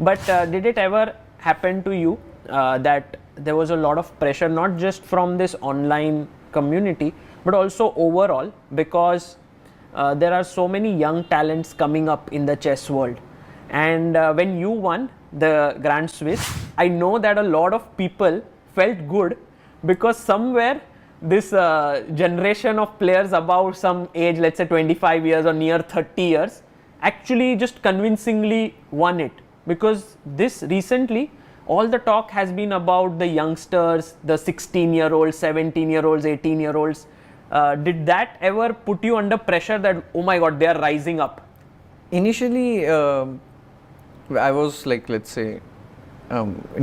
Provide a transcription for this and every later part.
But did it ever happen to you that there was a lot of pressure, not just from this online community, but also overall, because there are so many young talents coming up in the chess world? And when you won the Grand Swiss, I know that a lot of people felt good because somewhere this generation of players above some age, let's say 25 years or near 30 years, actually just convincingly won it. Because this recently, all the talk has been about the youngsters, the 16-year-olds, 17-year-olds, 18-year-olds. Did that ever put you under pressure that, oh my god, they are rising up? Initially, I was like, let's say,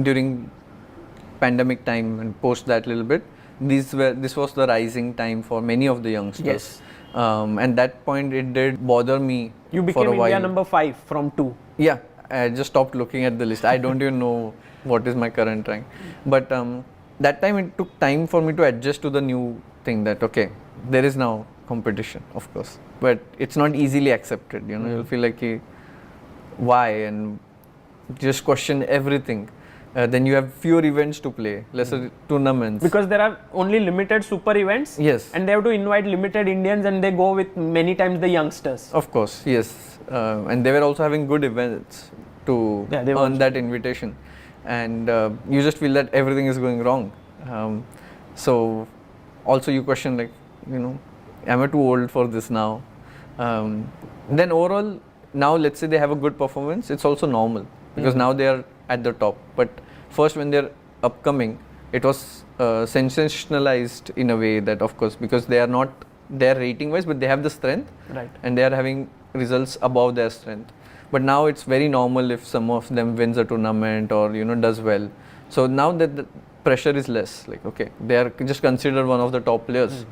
during pandemic time and post that little bit, this was the rising time for many of the youngsters. Yes. And that point, it did bother me. You for became a while. India number 5 from 2. Yeah, I just stopped looking at the list. I don't even know what is my current rank. But that time it took time for me to adjust to the new thing that, okay, there is now competition, of course. But it's not easily accepted, you know, you'll feel like, why? And just question everything. Then you have fewer events to play, lesser tournaments. Because there are only limited super events. Yes. And they have to invite limited Indians and they go with many times the youngsters. Of course, yes. And they were also having good events to earn that invitation. And you just feel that everything is going wrong. So also you question like, you know, am I too old for this now? Then overall, now let's say they have a good performance, it's also normal. Because now they are at the top. But first when they're upcoming, it was sensationalized in a way that, of course, because they are not there rating wise, but they have the strength. Right. And they are having results above their strength. But now it's very normal if some of them wins a tournament or, you know, does well. So now that the pressure is less, like, okay, they are just considered one of the top players.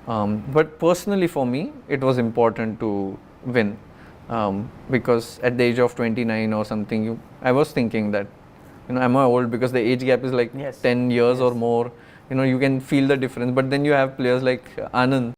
But personally for me, it was important to win. Because at the age of 29 or something, I was thinking that, you know, am I old? Because the age gap is like 10 years or more. You know, you can feel the difference. But then you have players like Anand.